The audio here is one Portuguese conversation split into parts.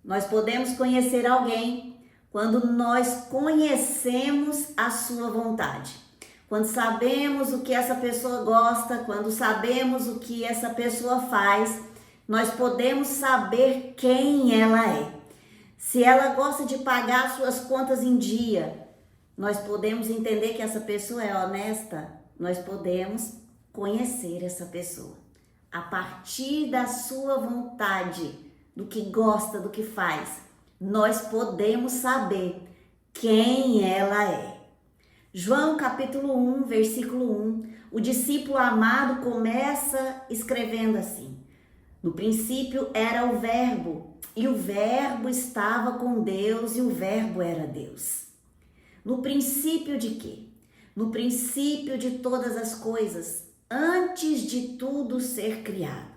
Nós podemos conhecer alguém quando nós conhecemos a sua vontade. Quando sabemos o que essa pessoa gosta, quando sabemos o que essa pessoa faz, nós podemos saber quem ela é. Se ela gosta de pagar suas contas em dia, nós podemos entender que essa pessoa é honesta, nós podemos conhecer essa pessoa. A partir da sua vontade, do que gosta, do que faz, nós podemos saber quem ela é. João capítulo 1, versículo 1, o discípulo amado começa escrevendo assim: no princípio era o verbo, e o verbo estava com Deus, e o verbo era Deus. No princípio de quê? No princípio de todas as coisas, antes de tudo ser criado.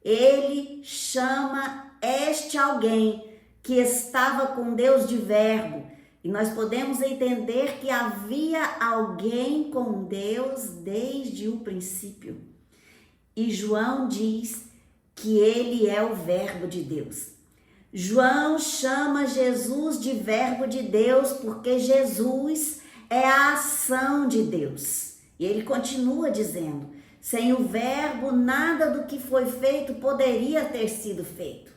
Ele chama este alguém que estava com Deus de verbo. E nós podemos entender que havia alguém com Deus desde o princípio. E João diz que ele é o verbo de Deus. João chama Jesus de verbo de Deus porque Jesus é a ação de Deus. E ele continua dizendo: sem o verbo, nada do que foi feito poderia ter sido feito.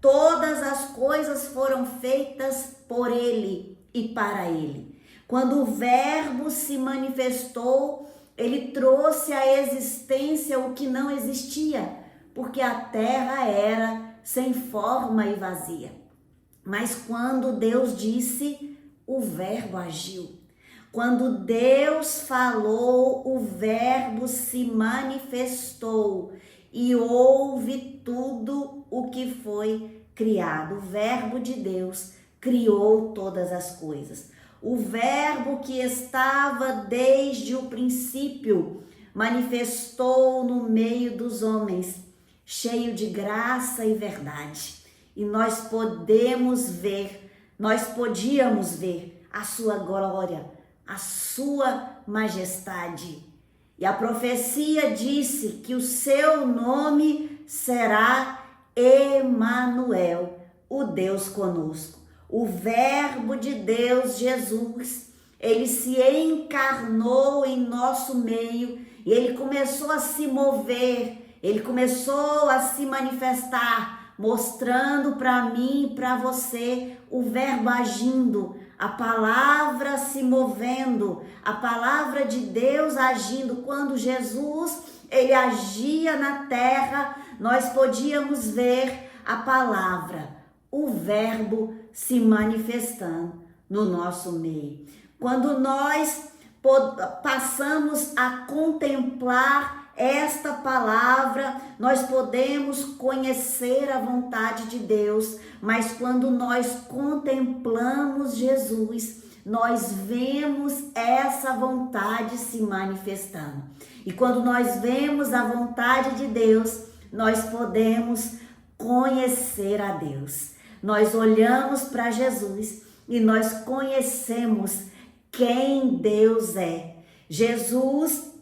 Todas as coisas foram feitas por ele e para ele. Quando o verbo se manifestou, ele trouxe à existência o que não existia, porque a terra era sem forma e vazia. Mas quando Deus disse, o verbo agiu. Quando Deus falou, o verbo se manifestou e houve tudo o que foi criado. O verbo de Deus criou todas as coisas. O verbo que estava desde o princípio manifestou no meio dos homens, cheio de graça e verdade. E nós podíamos ver a sua glória, a sua majestade. E a profecia disse que o seu nome será Emanuel, o Deus conosco. O verbo de Deus, Jesus, ele se encarnou em nosso meio e ele começou a se mover, ele começou a se manifestar, mostrando para mim e para você o verbo agindo, a palavra se movendo, a palavra de Deus agindo. Quando Jesus, ele agia na terra, nós podíamos ver a palavra, o verbo se manifestando no nosso meio. Quando nós passamos a contemplar esta palavra, nós podemos conhecer a vontade de Deus, mas quando nós contemplamos Jesus, nós vemos essa vontade se manifestando. E quando nós vemos a vontade de Deus, nós podemos conhecer a Deus. Nós olhamos para Jesus e nós conhecemos quem Deus é. Jesus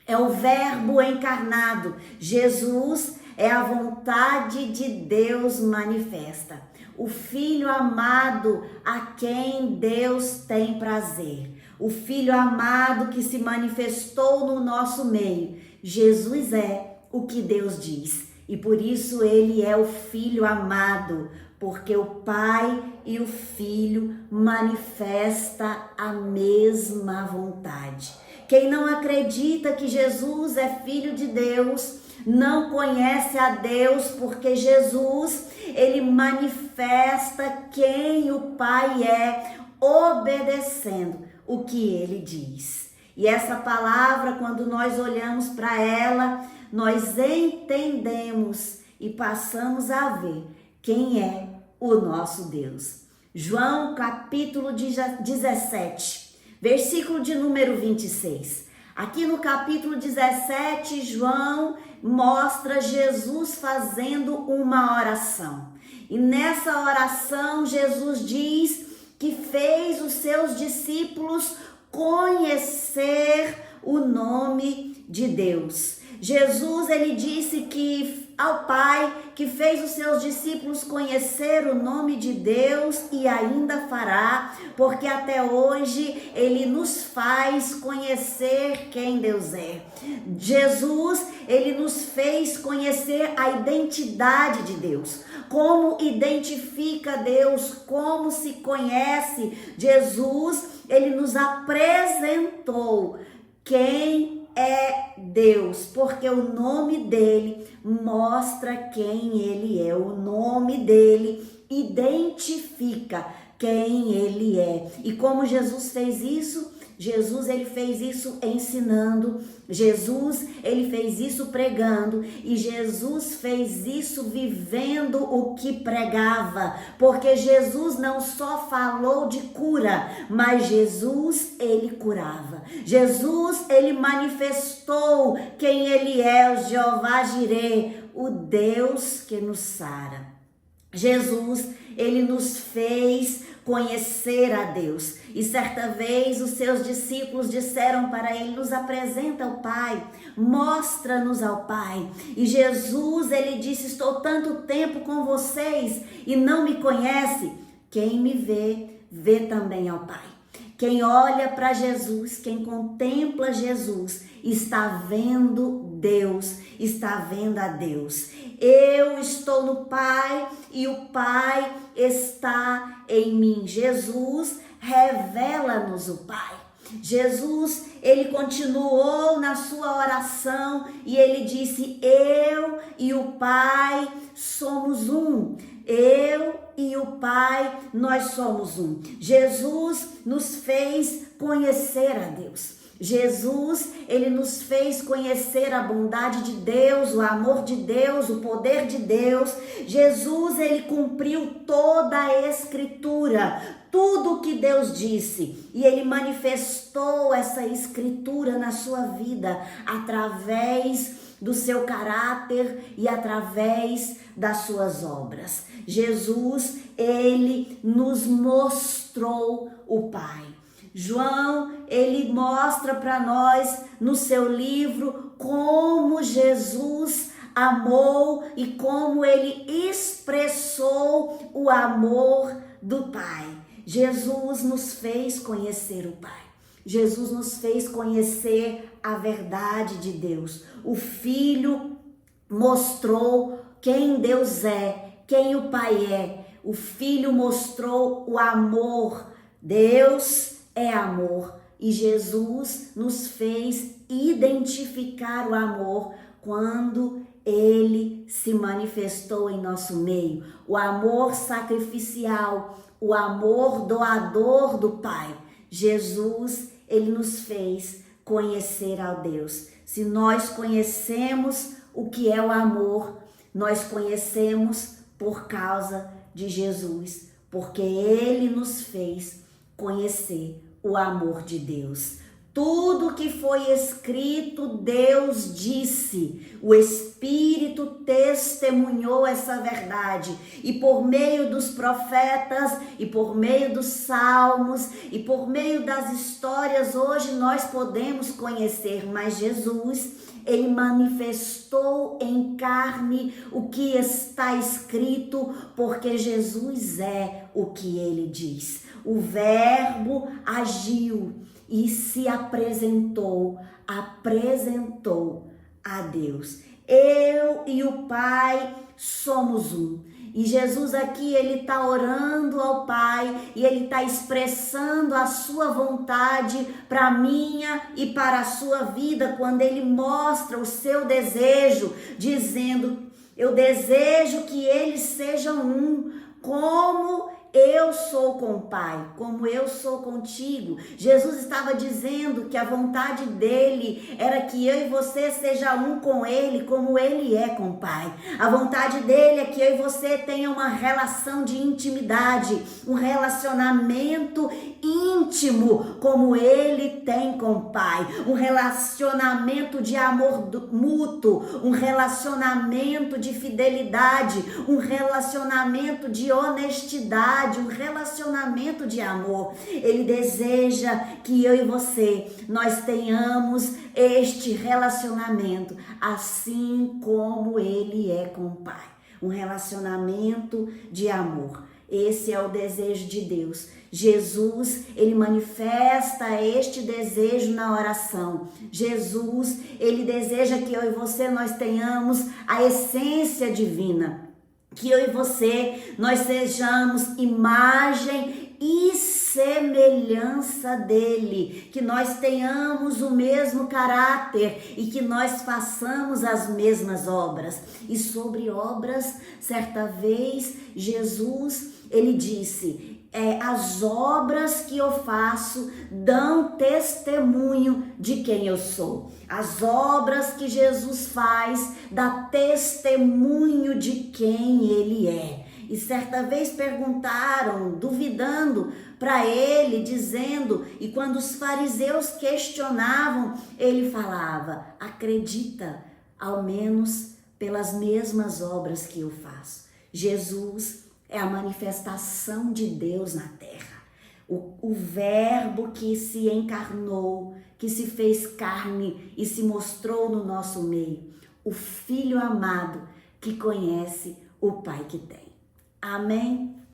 é o verbo encarnado. Jesus é a vontade de Deus manifesta. O Filho amado a quem Deus tem prazer. O Filho amado que se manifestou no nosso meio. Jesus é o que Deus diz. E por isso ele é o Filho amado, porque o Pai e o Filho manifestam a mesma vontade. Quem não acredita que Jesus é Filho de Deus, não conhece a Deus, porque Jesus, ele manifesta quem o Pai é, obedecendo o que ele diz. E essa palavra, quando nós olhamos para ela, nós entendemos e passamos a ver quem é o nosso Deus. João capítulo 17, versículo de número 26. Aqui no capítulo 17, João mostra Jesus fazendo uma oração. E nessa oração, Jesus diz que fez os seus discípulos conhecer o nome de Deus. Jesus, ele disse que ao Pai que fez os seus discípulos conhecer o nome de Deus e ainda fará, porque até hoje Ele nos faz conhecer quem Deus é. Jesus, Ele nos fez conhecer a identidade de Deus. Como identifica Deus, como se conhece Jesus, Ele nos apresentou quem é Deus, porque o nome dele mostra quem ele é, o nome dele identifica quem ele é. E como Jesus fez isso? Jesus, ele fez isso ensinando, Jesus, ele fez isso pregando, e Jesus fez isso vivendo o que pregava, porque Jesus não só falou de cura, mas Jesus, ele curava. Jesus, ele manifestou quem ele é, o Jeová Jireh, o Deus que nos sara. Jesus, ele nos fez conhecer a Deus. E certa vez os seus discípulos disseram para ele: nos apresenta o Pai, mostra-nos ao Pai. E Jesus, ele disse: estou tanto tempo com vocês e não me conhece. Quem me vê, vê também ao Pai. Quem olha para Jesus, quem contempla Jesus, está vendo Deus, está vendo a Deus. Eu estou no Pai e o Pai está em mim. Jesus revela-nos o Pai. Jesus, ele continuou na sua oração e ele disse: eu e o Pai somos um. Eu e o Pai, nós somos um. Jesus nos fez conhecer a Deus. Jesus, ele nos fez conhecer a bondade de Deus, o amor de Deus, o poder de Deus. Jesus, ele cumpriu toda a Escritura, tudo o que Deus disse, e ele manifestou essa Escritura na sua vida através do seu caráter e através das suas obras. Jesus, ele nos mostrou o Pai. João, ele mostra para nós no seu livro como Jesus amou e como ele expressou o amor do Pai. Jesus nos fez conhecer o Pai. Jesus nos fez conhecer a verdade de Deus. O Filho mostrou quem Deus é, quem o Pai é. O Filho mostrou o amor. Deus é amor e Jesus nos fez identificar o amor quando ele se manifestou em nosso meio. O amor sacrificial, o amor doador do Pai. Jesus, ele nos fez conhecer a Deus. Se nós conhecemos o que é o amor, nós conhecemos por causa de Jesus, porque ele nos fez conhecer o amor de Deus. Tudo que foi escrito, Deus disse. O Espírito testemunhou essa verdade. E por meio dos profetas, e por meio dos salmos, e por meio das histórias, hoje nós podemos conhecer. Mas Jesus, ele manifestou em carne o que está escrito, porque Jesus é o que ele diz. O Verbo agiu e se apresentou a Deus. Eu e o Pai somos um. E Jesus aqui, ele está orando ao Pai e ele está expressando a sua vontade para a minha e para a sua vida, quando ele mostra o seu desejo, dizendo: eu desejo que eles sejam um, como eu sou com o Pai, como eu sou contigo. Jesus estava dizendo que a vontade dele era que eu e você seja um com ele, como ele é com o Pai. A vontade dele é que eu e você tenha uma relação de intimidade, um relacionamento íntimo, como ele tem com o Pai. Um relacionamento de amor mútuo, um relacionamento de fidelidade, um relacionamento de honestidade, intimidade, um relacionamento de amor. Ele deseja que eu e você, nós tenhamos este relacionamento, assim como ele é com o Pai. Um relacionamento de amor. Esse é o desejo de Deus. Jesus, ele manifesta este desejo na oração. Jesus, ele deseja que eu e você, nós tenhamos a essência divina. Que eu e você, nós sejamos imagem e semelhança dele, que nós tenhamos o mesmo caráter e que nós façamos as mesmas obras. E sobre obras, certa vez, Jesus, ele disse: as obras que eu faço dão testemunho de quem eu sou. As obras que Jesus faz dão testemunho de quem ele é. E certa vez perguntaram, duvidando para ele, dizendo, e quando os fariseus questionavam, ele falava: acredita, ao menos pelas mesmas obras que eu faço. Jesus é a manifestação de Deus na terra. O verbo que se encarnou, que se fez carne e se mostrou no nosso meio. O Filho amado que conhece o Pai que tem. Amém?